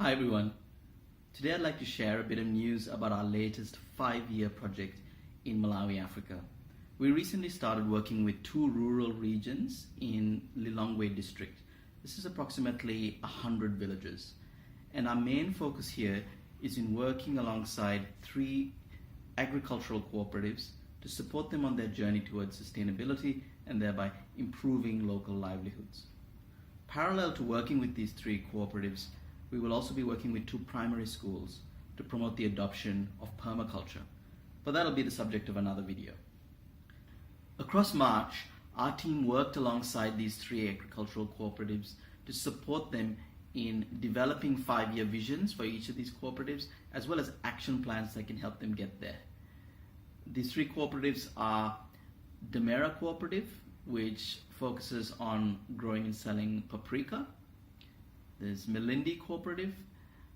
Hi everyone. Today I'd like to share a bit of news about our latest 5-year project in Malawi, Africa. We recently started working with 2 rural regions in Lilongwe district. This is approximately 100 villages. And our main focus here is in working alongside 3 agricultural cooperatives to support them on their journey towards sustainability and thereby improving local livelihoods. Parallel to working with these 3 cooperatives, we will also be working with 2 primary schools to promote the adoption of permaculture, but that'll be the subject of another video. Across March, our team worked alongside these 3 agricultural cooperatives to support them in developing 5-year visions for each of these cooperatives, as well as action plans that can help them get there. These 3 cooperatives are Demera Cooperative, which focuses on growing and selling paprika. There's Milindi Cooperative,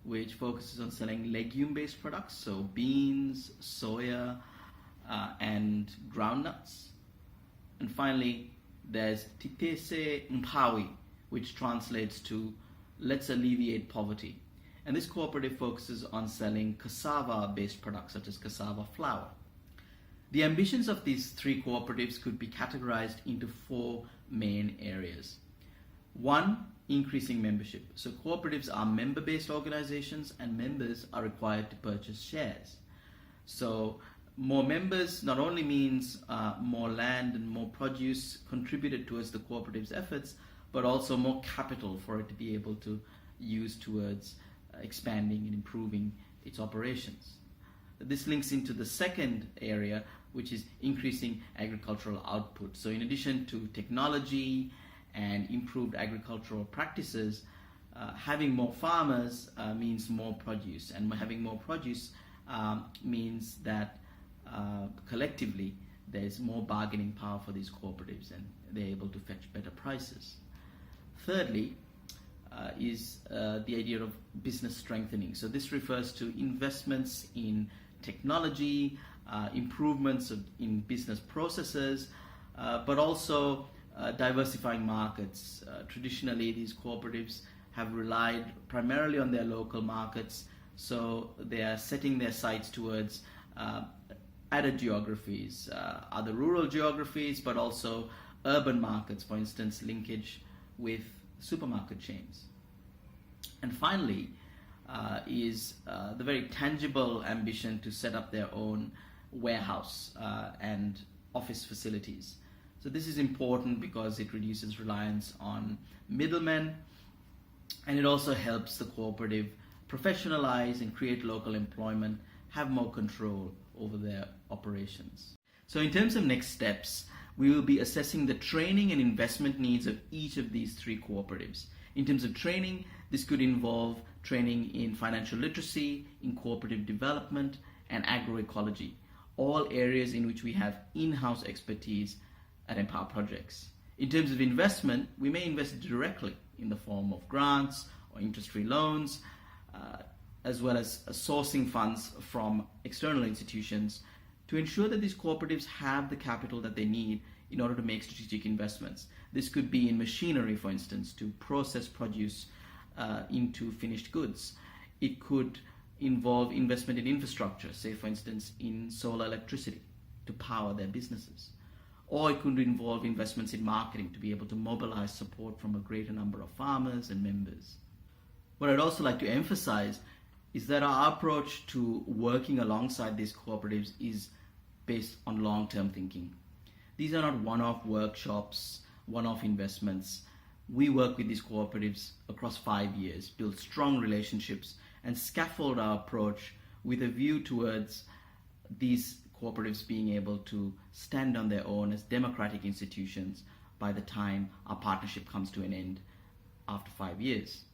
which focuses on selling legume-based products, so beans, soya, and groundnuts. And finally, there's Titese Mpawi, which translates to Let's Alleviate Poverty. And this cooperative focuses on selling cassava-based products, such as cassava flour. The ambitions of these 3 cooperatives could be categorized into 4 main areas. 1, increasing membership. So cooperatives are member-based organizations and members are required to purchase shares. So more members not only means more land and more produce contributed towards the cooperative's efforts, but also more capital for it to be able to use towards expanding and improving its operations. This links into the second area, which is increasing agricultural output. So in addition to technology and improved agricultural practices, having more farmers means more produce, and having more produce means that collectively there's more bargaining power for these cooperatives and they're able to fetch better prices. Thirdly is the idea of business strengthening. So this refers to investments in technology, improvements in business processes, but also diversifying markets. Traditionally, these cooperatives have relied primarily on their local markets, so they are setting their sights towards added geographies, other rural geographies, but also urban markets, for instance, linkage with supermarket chains. And finally, is the very tangible ambition to set up their own warehouse and office facilities. So this is important because it reduces reliance on middlemen, and it also helps the cooperative professionalize and create local employment, have more control over their operations. So in terms of next steps, we will be assessing the training and investment needs of each of these 3 cooperatives. In terms of training, this could involve training in financial literacy, in cooperative development, and agroecology, all areas in which we have in-house expertise at Empower Projects. In terms of investment, we may invest directly in the form of grants or interest-free loans, as well as sourcing funds from external institutions to ensure that these cooperatives have the capital that they need in order to make strategic investments. This could be in machinery, for instance, to process produce into finished goods. It could involve investment in infrastructure, say for instance in solar electricity to power their businesses. Or it could involve investments in marketing to be able to mobilize support from a greater number of farmers and members. What I'd also like to emphasize is that our approach to working alongside these cooperatives is based on long-term thinking. These are not one-off workshops, one-off investments. We work with these cooperatives across 5 years, build strong relationships, and scaffold our approach with a view towards these cooperatives being able to stand on their own as democratic institutions by the time our partnership comes to an end after 5 years.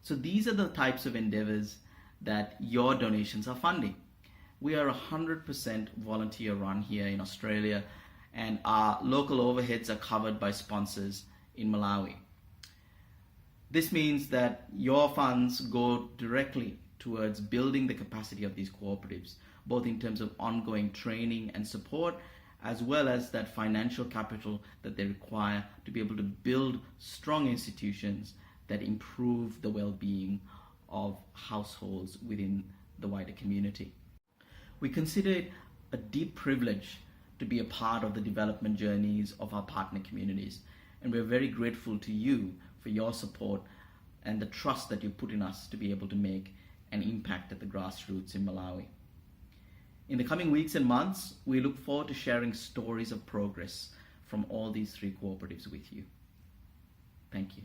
So these are the types of endeavors that your donations are funding. We are 100% volunteer run here in Australia, and our local overheads are covered by sponsors in Malawi. This means that your funds go directly towards building the capacity of these cooperatives, both in terms of ongoing training and support, as well as that financial capital that they require to be able to build strong institutions that improve the well-being of households within the wider community. We consider it a deep privilege to be a part of the development journeys of our partner communities, and we're very grateful to you for your support and the trust that you put in us to be able to make an impact at the grassroots in Malawi. In the coming weeks and months, we look forward to sharing stories of progress from all these 3 cooperatives with you. Thank you.